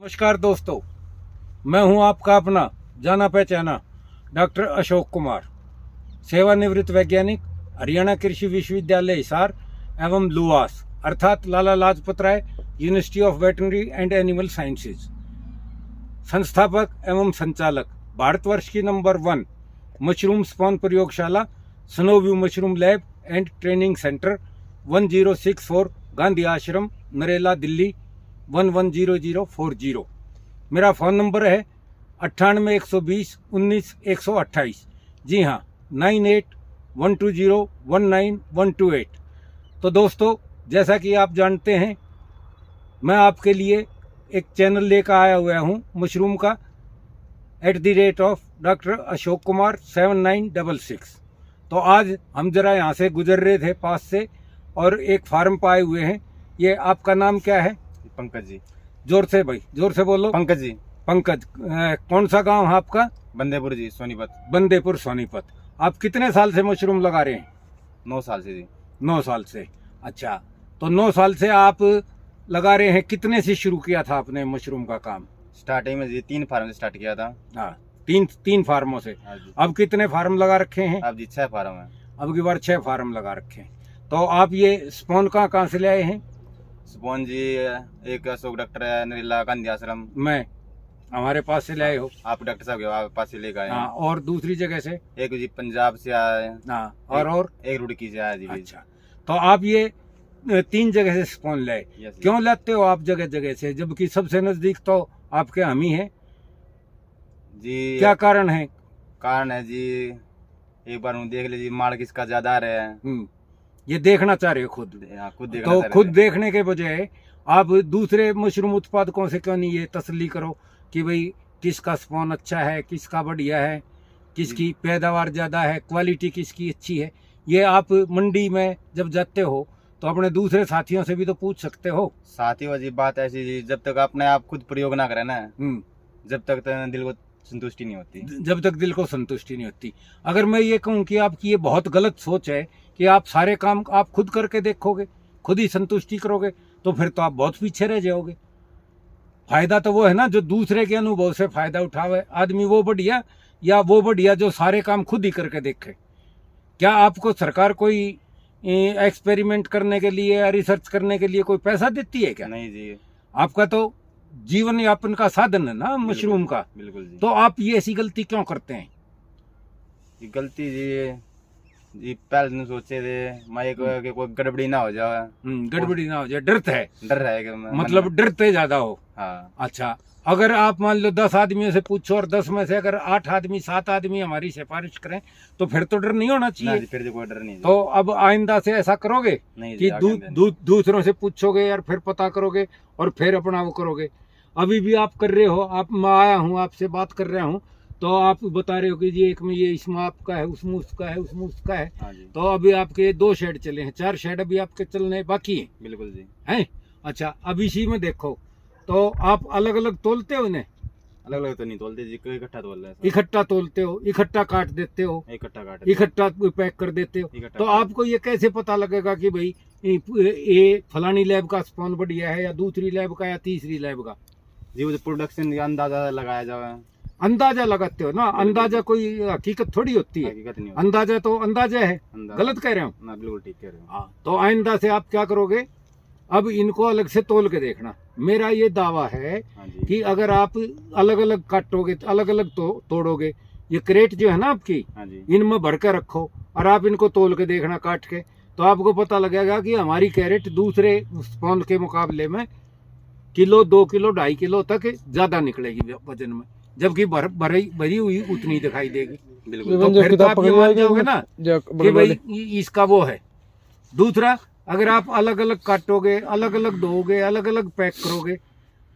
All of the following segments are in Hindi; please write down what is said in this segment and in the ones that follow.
नमस्कार दोस्तों, मैं हूं आपका अपना जाना पहचाना डॉक्टर अशोक कुमार, सेवानिवृत्त वैज्ञानिक, हरियाणा कृषि विश्वविद्यालय हिसार एवं लुवास अर्थात Lala Lajpat Rai university of veterinary and animal sciences, संस्थापक एवं संचालक, भारतवर्ष की नंबर 1 मशरूम स्पॉन प्रयोगशाला Snowview mushroom lab and training centre 1064 Gandhi Ashram Narela Delhi 110040। मेरा फ़ोन नंबर है 9812019128। जी हाँ, 9812019128। तो दोस्तों, जैसा कि आप जानते हैं, मैं आपके लिए एक चैनल लेकर आया हुआ हूँ मशरूम का @डॉक्टर अशोक कुमार 7966। तो आज हम जरा यहाँ से गुजर रहे थे पास से और एक फार्म पाए हुए हैं। ये आपका नाम क्या है? पंकज जी। जोर से भाई, जोर से बोलो। पंकज जी। पंकज, कौन सा गांव है आपका? बंदेपुर जी, सोनीपत। बंदेपुर सोनीपत। आप कितने साल से मशरूम लगा रहे हैं? 9 साल से जी। 9 साल से। अच्छा, तो 9 साल से आप लगा रहे हैं। कितने से शुरू किया था आपने मशरूम का काम? स्टार्टिंग में जी 3 फार्म से स्टार्ट किया था। हाँ, तीन फार्मों से। हाँ जी। अब कितने फार्म लगा रखे हैं? अब जी 6 फार्म है। अब की बार 6 फार्म लगा रखे हैं। तो आप ये स्पॉन कहाँ से ले आए हैं? स्पॉन जी एक अशोक डॉक्टर है नरेला गांधी आश्रम, मैं हमारे पास से ले आए हो? आप डॉक्टर साहब के आप पास से लेकर आए हाँ, हैं। और दूसरी जगह से? एक जी पंजाब से आया है। हाँ, और एक रुड़की से आया जी। अच्छा, तो आप ये 3 जगह से स्पॉन लाए। क्यों लाते हो आप जगह जगह से, जबकि सबसे नजदीक तो आपके हम ही हैं जी? क्या कारण है? कारण है जी, एक बार देख लीजिए माल किसका ज्यादा आ रहा है। ये देखना चाह रहे हो खुद? खुद तो देखना चाह रहे खुद थे। देखने के बजाय आप दूसरे मशरूम उत्पादकों से क्यों नहीं ये तसल्ली करो कि भाई किसका स्पॉन अच्छा है, किसका बढ़िया है, किसकी पैदावार ज़्यादा है, क्वालिटी किसकी अच्छी है। ये आप मंडी में जब जाते हो तो अपने दूसरे साथियों से भी तो पूछ सकते हो। साथियों जी, बात ऐसी जी, जब तक अपने आप खुद प्रयोग ना करें ना, जब तक तो दिल को संतुष्टि नहीं होती। जब तक दिल को संतुष्टि नहीं होती। अगर मैं ये कहूँ कि आपकी ये बहुत गलत सोच है कि आप सारे काम आप खुद करके देखोगे, खुद ही संतुष्टि करोगे, तो फिर तो आप बहुत पीछे रह जाओगे। फायदा तो वो है ना जो दूसरे के अनुभव से फायदा उठावे आदमी, वो बढ़िया, या वो बढ़िया जो सारे काम खुद ही करके देखे। क्या आपको सरकार कोई एक्सपेरिमेंट करने के लिए या रिसर्च करने के लिए कोई पैसा देती है क्या? नहीं जी। आपका तो जीवन यापन का साधन है ना मशरूम का। बिल्कुल जी। तो आप ये ऐसी गलती क्यों करते हैं? ये गलती जी पहले दिन सोचे थे मैं कि कोई गड़बड़ी ना हो जाए। गड़बड़ी ना हो जाए, डरते है? डर है कि मतलब डरते ज्यादा हो। हाँ। अच्छा, अगर आप मान लो 10 आदमियों से पूछो और 10 में से अगर 8 आदमी 7 आदमी हमारी सिफारिश करें तो फिर तो डर नहीं होना चाहिए। फिर तो कोई डर नहीं। तो अब आइंदा से ऐसा करोगे नहीं कि दूसरों से पूछोगे यार, फिर पता करोगे और फिर अपना वो करोगे। अभी भी आप कर रहे हो। आप, मैं आया हूँ आपसे बात कर रहा हूँ तो आप बता रहे हो कि जी एक में ये इसमें आपका है, उसमें उसका है, उसमें उसका है। हाँ जी। तो अभी आपके 2 शेड चले हैं, 4 शेड अभी आपके चलने बाकी हैं। बिल्कुल जी। हैं? अच्छा, अब इसी में देखो तो आप अलग अलग तोलते हो इन्हें? अलग अलग तो नहीं तोलते जी, कोई इकट्ठा तोल रहा है। इकट्ठा तोलते हो, इकट्ठा काट देते हो, इकट्ठा काट इकट्ठा पैक कर देते हो। तो आपको ये कैसे पता लगेगा कि भाई ये फलानी लैब का स्पॉन बढ़िया है या दूसरी लैब का या तीसरी लैब का? जी वो प्रोडक्शन का अंदाजा लगाया जाए। अंदाजा लगाते हो ना? अंदाजा कोई हकीकत थोड़ी होती है। हकीकत नहीं होती। अंदाजा तो अंदाजा है। गलत कह रहे हो? ना, बिल्कुल ठीक कह रहे हो। हाँ, तो आइंदा से आप क्या करोगे, अब इनको अलग से तोल के देखना। मेरा ये दावा है कि अगर आप अलग अलग काटोगे, अलग अलग तोड़ोगे, ये क्रेट जो है ना आपकी, इनमें भर के रखो और आप इनको तोल के देखना काट के, तो आपको पता लगेगा कि हमारी कैरेट दूसरे स्पॉन के मुकाबले में किलो, 2 किलो, 2.5 किलो तक ज्यादा निकलेगी वजन में, जबकि भरी हुई उतनी दिखाई देगी। बिल्कुल। तो फिर तो आप ये मान जाओगे ना कि भाई इसका वो है। दूसरा, अगर आप अलग अलग काटोगे, अलग अलग धोगे, अलग अलग पैक करोगे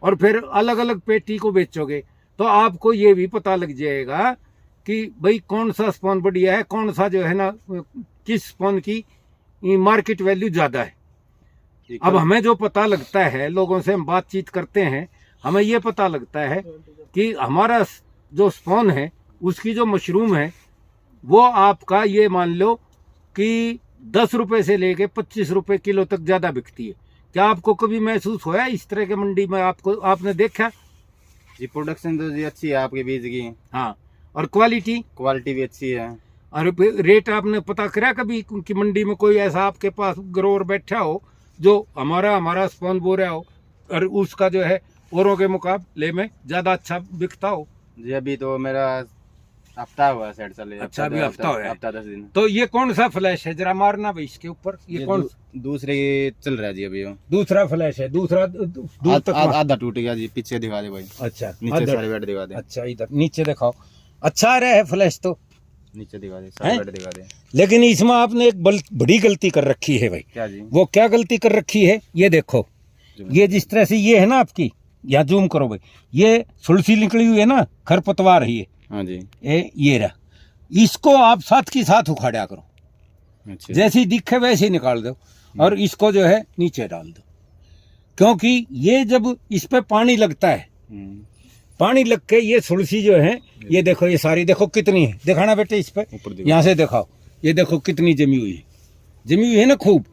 और फिर अलग अलग पेटी को बेचोगे, तो आपको ये भी पता लग जाएगा कि भाई कौन सा स्पॉन बढ़िया है, कौन सा जो है ना, किस स्पॉन की मार्केट वैल्यू ज्यादा है। अब हमें जो पता लगता है, लोगों से हम बातचीत करते हैं, हमें ये पता लगता है कि हमारा जो स्पॉन है, उसकी जो मशरूम है, वो आपका ये मान लो कि 10 रुपए से लेके 25 रुपए किलो तक ज्यादा बिकती है। क्या आपको कभी महसूस होया इस तरह के मंडी में? आपने देखा जी प्रोडक्शन तो जी अच्छी है आपके बीज की। हाँ, और क्वालिटी भी अच्छी है। और रेट आपने पता करा कभी कि मंडी में कोई ऐसा आपके पास ग्रोवर बैठा हो जो हमारा स्पॉन बो रहा हो और उसका जो है औरों के मुकाबले में ज्यादा अच्छा बिकता हो? जी अभी तो मेरा हफ्ता हुआ सेट चले। अच्छा, अभी हफ्ता हुआ है। हफ्ता 10 दिन। तो ये कौन सा फ्लैश है, जरा मारना भाई इसके ऊपर। ये कौन दूसरे चल रहा है जी अभी। दूसरा फ्लैश है, दूसरा दूर तक आधा टूट गया जी। पीछे दिखा दे भाई। अच्छा, नीचे सारे बेड दिखा दे। अच्छा, इधर नीचे दिखाओ। अच्छा आ रहा है फ्लैश तो नीचे दिखा दे, सारे बेड दिखा दे। लेकिन इसमें आपने एक बड़ी गलती कर रखी है भाई। क्या जी? वो क्या गलती कर रखी है, ये देखो। ये जिस तरह से ये है ना आपकी, या जूम करो भाई, ये सुलसी निकली हुई है ना, खरपतवार है ये। हाँ जी। ये रहा, इसको आप साथ की साथ उखाड़ा करो। अच्छा। जैसी दिखे वैसे ही निकाल दो और इसको जो है नीचे डाल दो, क्योंकि ये जब इस पे पानी लगता है, पानी लग के ये सुलसी जो है, ये देखो, ये सारी देखो कितनी है, दिखाना बेटे इस पे, यहाँ से दिखाओ, ये देखो कितनी जमी हुई है ना खूब।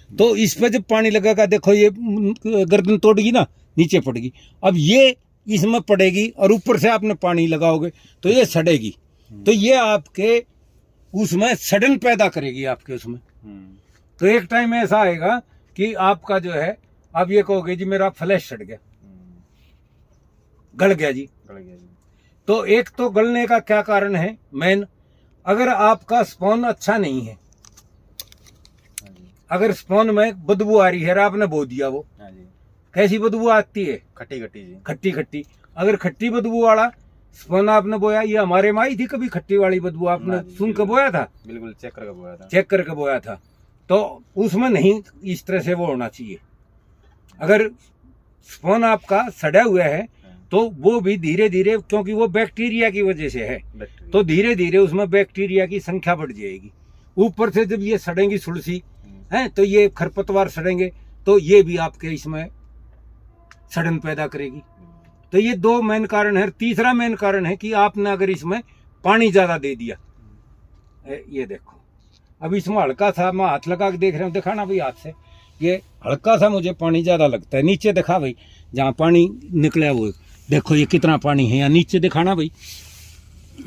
तो इस पे जब पानी लगेगा, देखो ये गर्दन तोड़गी ना, नीचे पड़ेगी। अब ये इसमें पड़ेगी और ऊपर से आपने पानी लगाओगे तो ये सड़ेगी, तो ये आपके उसमें सड़न पैदा करेगी आपके उसमें। तो एक टाइम ऐसा आएगा कि आपका जो है, अब ये कहोगे जी मेरा फ्लैश सड़ गया, गल गया जी। तो एक तो गलने का क्या कारण है मेन, अगर आपका स्पॉन अच्छा नहीं है, अगर स्पॉन में बदबू आ रही है, आपने बो दिया, वो कैसी बदबू आती है? खट्टी खट्टी। अगर खट्टी बदबू वाला स्पॉन आपने बोया, ये हमारे में आई थी कभी खट्टी वाली बदबू, आपने सुन के बोया था? बिल्कुल चेक करके बोया था। तो उसमें नहीं इस तरह से वो होना चाहिए। अगर स्पॉन आपका सड़ा हुआ है तो वो भी धीरे धीरे, क्योंकि वो बैक्टीरिया की वजह से है, तो धीरे धीरे उसमें बैक्टीरिया की संख्या बढ़ जाएगी। ऊपर से जब ये सड़ेंगी सुलसी है, तो ये खरपतवार सड़ेंगे, तो ये भी आपके इसमें सड़न पैदा करेगी। तो ये दो मेन कारण है। तीसरा मेन कारण है कि आपने अगर इसमें पानी ज्यादा दे दिया, ये देखो, अब इसमें हल्का सा मैं हाथ लगा के देख रहा हूँ, दिखाना भाई हाथ से, ये हल्का सा मुझे पानी ज्यादा लगता है। नीचे दिखा भाई, जहाँ पानी निकला वो देखो, ये कितना पानी है, या नीचे दिखाना भाई,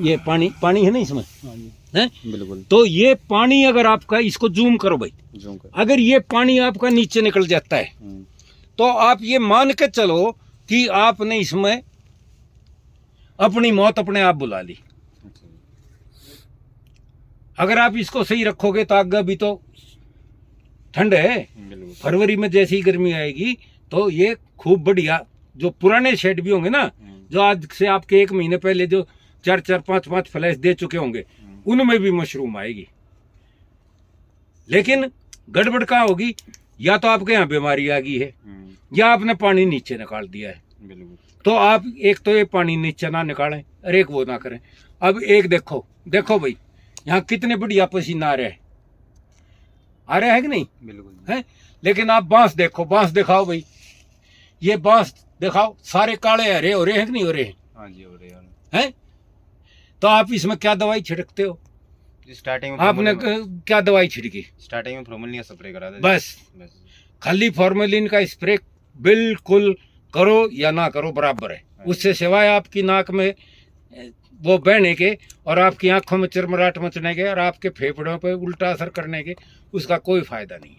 ये पानी है ना इसमें, है बिल्कुल। तो ये पानी अगर आपका, इसको जूम करो भाई, अगर ये पानी आपका नीचे निकल जाता है तो आप ये मान के चलो कि आपने इसमें अपनी मौत अपने आप बुला ली। अगर आप इसको सही रखोगे तो आगे भी तो ठंड है, फरवरी में जैसी ही गर्मी आएगी तो ये खूब बढ़िया, जो पुराने शेड भी होंगे ना, जो आज से आपके 1 महीने पहले जो 4-4, 5-5 फ्लैश दे चुके होंगे, उनमें भी मशरूम आएगी। लेकिन गड़बड़ कहाँ होगी, या तो आपके यहाँ बीमारी आ गई है, या आपने पानी नीचे निकाल दिया है। तो आप एक तो ये पानी नीचे ना निकालें और एक वो ना करें। अब एक देखो भाई, यहाँ कितने बढ़िया पसीना आ रहा है कि नहीं? बिल्कुल है। लेकिन आप बांस दिखाओ भाई, ये बांस दिखाओ, सारे काले हरे हो रहे हैं कि नहीं हो रहे हैं? हाँ जी, हो रहे हैं। तो आप इसमें क्या दवाई छिड़कते हो? स्टार्टिंग में आपने क्या दवाई छिड़की? स्टार्टिंग में फॉर्मेलिन का स्प्रे करा था। बस खाली फॉर्मेलिन का स्प्रे बिल्कुल करो या ना करो बराबर है। उससे सिवाय आपकी नाक में वो बहने के और आपकी आंखों में चिरमराट मचने के और आपके फेफड़ों पे उल्टा असर करने के उसका कोई फायदा नहीं है।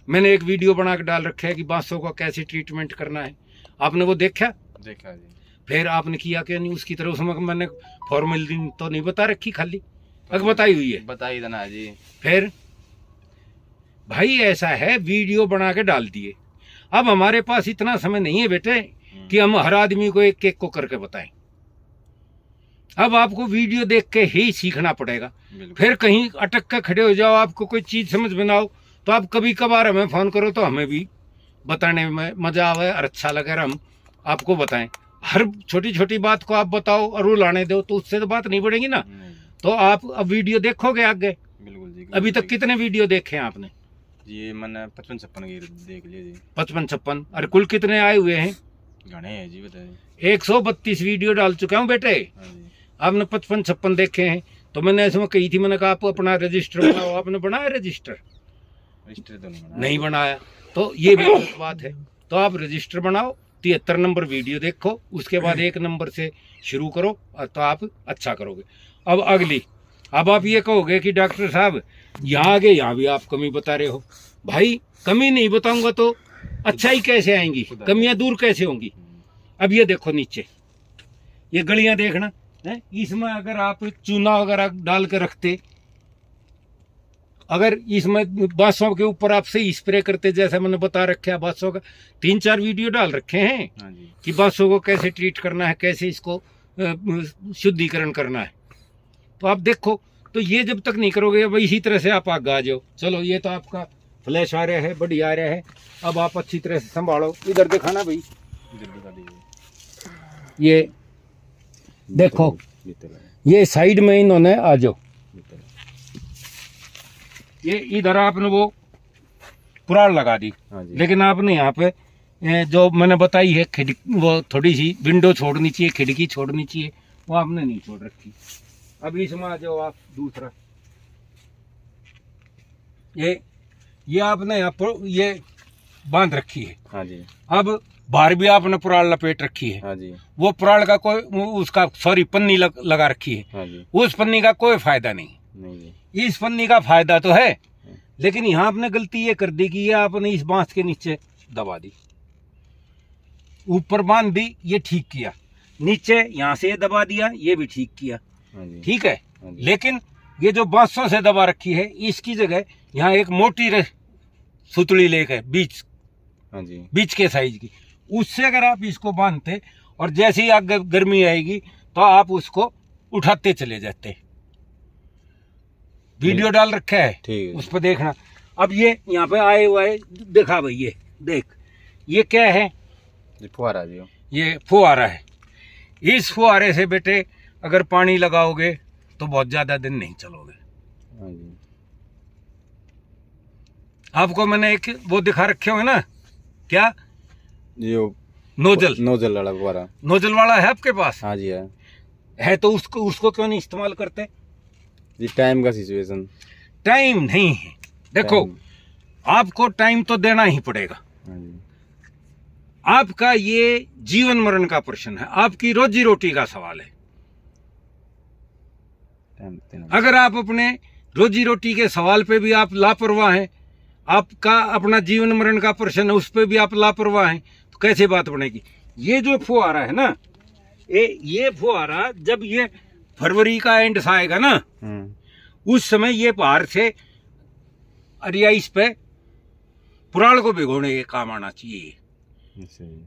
मैंने एक वीडियो बना के डाल रखा है कि बांसों का कैसे ट्रीटमेंट करना है, आपने वो देखा जी। फिर आपने किया क्या नहीं उसकी तरह? उसमें मैंने फॉर्मेलिन तो नहीं बता रखी, खाली अगर बताई हुई है, बताई था ना जी। फिर भाई ऐसा है, वीडियो बना के डाल दिए। अब हमारे पास इतना समय नहीं है बेटे कि हम हर आदमी को एक एक को करके बताएं। अब आपको वीडियो देख के ही सीखना पड़ेगा। फिर कहीं अटक कर खड़े हो जाओ, आपको कोई चीज समझ में ना आओ तो आप कभी कभार हमें फोन करो, तो हमें भी बताने में मजा आवे और अच्छा लगे, हम आपको बताएं। हर छोटी छोटी बात को आप बताओ और रुलाने दो तो उससे तो बात नहीं बढ़ेगी ना। तो आप अब वीडियो देखोगे आगे। बिल्कुल जी। अभी तक कितने वीडियो देखे हैं आपने? ये मैंने 55-56 देख लिए जी। 55-56। अरे कुल कितने आए हुए हैं? घने हैं जी, बताइए। 132 वीडियो डाल चुका हूँ बेटे। आपने 55-56 देखे हैं। तो मैंने ऐसे कही थी, मैंने कहा आप अपना रजिस्टर बनाओ। आपने बनाया रजिस्टर? तो नहीं बनाया। तो ये भी गलत बात है। तो आप रजिस्टर बनाओ 73 नंबर वीडियो देखो, उसके बाद 1 नंबर से शुरू करो तो आप अच्छा करोगे। अब अगली, अब आप ये कहोगे कि डॉक्टर साहब यहाँ आगे यहाँ भी आप कमी बता रहे हो। भाई कमी नहीं बताऊंगा तो अच्छाई कैसे आएंगी, कमियां दूर कैसे होंगी। अब ये देखो नीचे ये गलियां देखना है, इसमें अगर आप चूना वगैरह डाल के रखते, अगर इसमें बांसों के ऊपर आप सही स्प्रे करते, जैसा मैंने बता रखा है, बांसों का 3-4 वीडियो डाल रखे हैं कि बांसों को कैसे ट्रीट करना है, कैसे इसको शुद्धिकरण करना है। तो आप देखो, तो ये जब तक नहीं करोगे वही इसी तरह से आप आगे आ जाओ। चलो ये तो आपका फ्लैश आ रहा है, बढ़िया आ रहा है। अब आप अच्छी तरह से संभालो, इधर दिखाना भाई, ये देखो ये साइड में इन्होंने आ जाओ, ये इधर आपने वो पुराण लगा दी, लेकिन आपने यहाँ पे जो मैंने बताई है वो थोड़ी सी विंडो छोड़नी चाहिए, खिड़की छोड़नी चाहिए, वो आपने नहीं छोड़ रखी। अब इसमें आ जाओ आप दूसरा, ये आपने यहाँ पर ये बांध रखी है। हाँ जी। अब बाहर भी आपने पुराण लपेट रखी है। हाँ जी। वो पुराण का कोई उसका पन्नी लगा रखी है। हाँ जी। उस पन्नी का कोई फायदा नहीं। इस पन्नी का फायदा तो है, लेकिन यहाँ आपने गलती ये कर दी कि ये आपने इस बांस के नीचे दबा दी, ऊपर बांध दी, ये ठीक किया, नीचे यहाँ से ये दबा दिया, ये भी ठीक किया, ठीक है। लेकिन ये जो बांसों से दबा रखी है, इसकी जगह यहाँ एक मोटी सुतली लेके बीच के साइज की, उससे अगर आप इसको बांधते और जैसे ही आगे गर्मी आएगी तो आप उसको उठाते चले जाते। वीडियो डाल रखा है, उस पर देखना। अब ये यहाँ पे आए हुए देखा भाई, ये देख, ये क्या है, फुहारा जी, ये फुहारा है। इस फुहारे से बेटे अगर पानी लगाओगे तो बहुत ज्यादा दिन नहीं चलोगे। आपको मैंने एक वो दिखा रखे होंगे ना, क्या जो नोजल वाला फुहारा, नोजल वाला है आपके पास? हाँ जी है तो उसको क्यों नहीं इस्तेमाल करते जी? टाइम का सिचुएशन, टाइम नहीं है। देखो आपको टाइम तो देना ही पड़ेगा। आपका ये जीवन मरण का प्रश्न है, आपकी रोजी रोटी का सवाल है। अगर आप अपने रोजी रोटी के सवाल पे भी आप लापरवाह हैं, आपका अपना जीवन मरण का प्रश्न है, उस पे भी आप लापरवाह हैं, तो कैसे बात बनेगी? ये जो फुहारा है ना, ये फुहारा जब ये फरवरी का एंड से आएगा ना, उस समय ये बाहर से अरिया इस पे पुराण को भिगोने के काम आना चाहिए।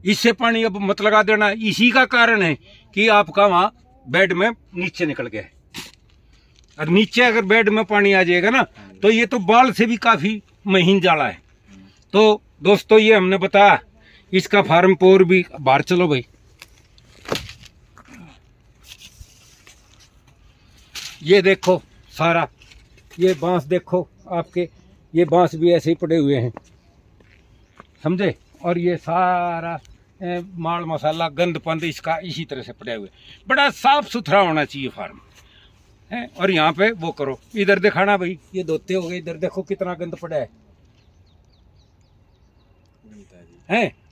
इससे पानी अब मत लगा देना। इसी का कारण है कि आपका वहां बेड में नीचे निकल गया है, और नीचे अगर बेड में पानी आ जाएगा ना तो ये तो बाल से भी काफी महीन जाला है। तो दोस्तों ये हमने बताया, इसका फार्म पोर भी बाहर चलो भाई। ये देखो सारा ये बांस देखो, आपके ये बांस भी ऐसे ही पड़े हुए हैं, समझे। और ये सारा माल मसाला गंद पंद इसका इसी तरह से पड़े हुए, बड़ा साफ सुथरा होना चाहिए फार्म है। और यहाँ पे वो करो, इधर दिखाना भाई, ये धोते हो गए, इधर देखो कितना गंद पड़ा है।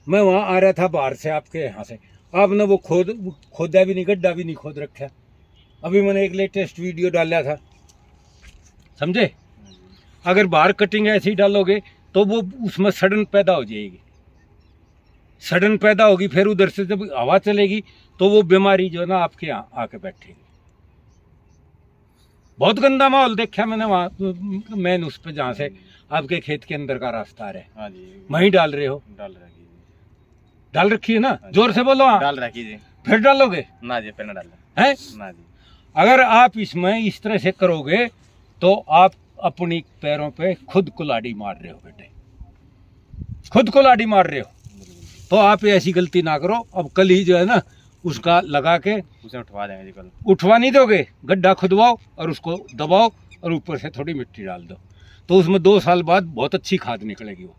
मैं वहाँ आ रहा था बाहर से आपके यहाँ से, आपने वो खोदा भी नहीं, गड्ढा भी नहीं खोद रखा। अभी मैंने एक लेटेस्ट वीडियो डाला था, समझे। अगर बाहर कटिंग ऐसी डालोगे तो वो उसमें सड़न पैदा हो जाएगी, सड़न पैदा होगी, फिर उधर से जब हवा चलेगी तो वो बीमारी जो है ना आपके यहाँ आके बैठेगी। बहुत गंदा माहौल देखा मैंने वहाँ मैन उस पे, जहाँ से आपके खेत के अंदर का रास्ता आ रहा है, वहीं डाल रहे हो? डाल रखी है ना, जोर से बोलो। हाँ डाल रखी जी। फिर डालोगे ना जी, फिर ना डाल है ना जी। अगर आप इसमें इस तरह से करोगे तो आप अपनी पैरों पे खुद कुल्हाड़ी मार रहे हो बेटे, खुद कुल्हाड़ी मार रहे हो। तो आप ऐसी गलती ना करो। अब कल ही जो है ना उसका लगा के उसे उठवा देंगे जी। कल उठवा नहीं दोगे, गड्ढा खुदवाओ और उसको दबाओ और ऊपर से थोड़ी मिट्टी डाल दो, तो उसमें 2 साल बाद बहुत अच्छी खाद निकलेगी वो।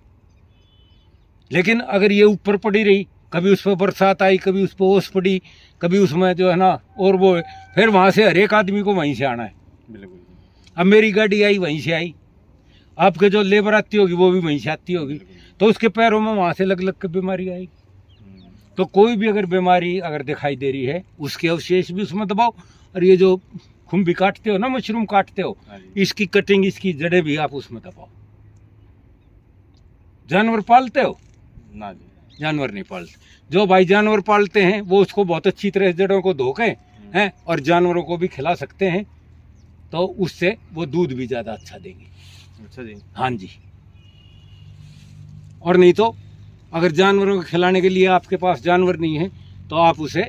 लेकिन अगर ये ऊपर पड़ी रही, कभी उस पर बरसात आई, कभी उस पर ओस पड़ी, कभी उसमें जो है ना और वो, फिर वहाँ से हर एक आदमी को वहीं से आना है। बिल्कुल। अब मेरी गाड़ी आई वहीं से आई, आपके जो लेबर आती होगी वो भी वहीं से आती होगी, तो उसके पैरों में वहाँ से लग लग के बीमारी आएगी। तो कोई भी अगर बीमारी अगर दिखाई दे रही है उसके अवशेष भी उसमें दबाओ, और ये जो खुम्बी काटते हो ना, मशरूम काटते हो, हाँ जी। इसकी कटिंग, इसकी जड़ें भी आप उसमें दबाओ। जानवर पालते हो? ना जी। जानवर नहीं पालते। जो भाई जानवर पालते हैं वो उसको बहुत अच्छी तरह जड़ों को धो के हैं और जानवरों को भी खिला सकते हैं, तो उससे वो दूध भी ज़्यादा अच्छा देंगे। अच्छा जी। हाँ जी। और नहीं तो अगर जानवरों को खिलाने के लिए आपके पास जानवर नहीं है तो आप उसे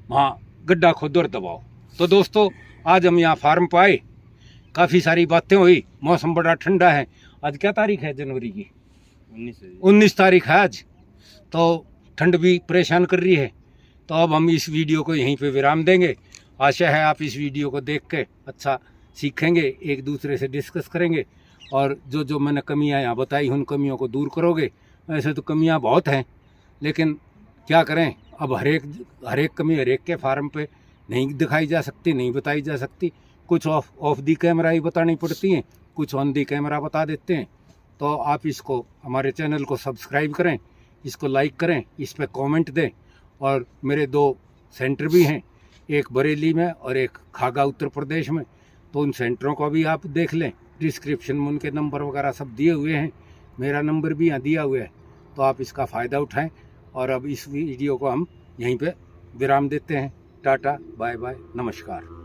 वहाँ गड्ढा खोदो और दबाओ। तो दोस्तों, आज हम यहाँ फार्म पे आए, काफ़ी सारी बातें हुई, मौसम बड़ा ठंडा है। आज क्या तारीख है जनवरी की? 19 तारीख है आज। तो ठंड भी परेशान कर रही है। तो अब हम इस वीडियो को यहीं पे विराम देंगे। आशा है आप इस वीडियो को देख के अच्छा सीखेंगे, एक दूसरे से डिस्कस करेंगे, और जो जो मैंने कमियां यहाँ बताई उन कमियों को दूर करोगे। वैसे तो कमियां बहुत हैं, लेकिन क्या करें, अब हर एक कमी हर एक के फार्म पे नहीं दिखाई जा सकती, नहीं बताई जा सकती। कुछ ऑफ दी कैमरा ही बतानी पड़ती हैं, कुछ ऑन दी कैमरा बता देते हैं। तो आप इसको, हमारे चैनल को सब्सक्राइब करें, इसको लाइक करें, इस पर कमेंट दें। और मेरे 2 सेंटर भी हैं, एक बरेली में और एक खागा उत्तर प्रदेश में। तो उन सेंटरों को भी आप देख लें, डिस्क्रिप्शन में उनके नंबर वगैरह सब दिए हुए हैं, मेरा नंबर भी यहाँ दिया हुआ है। तो आप इसका फ़ायदा उठाएं। और अब इस वीडियो को हम यहीं पे विराम देते हैं। टाटा, बाय बाय, नमस्कार।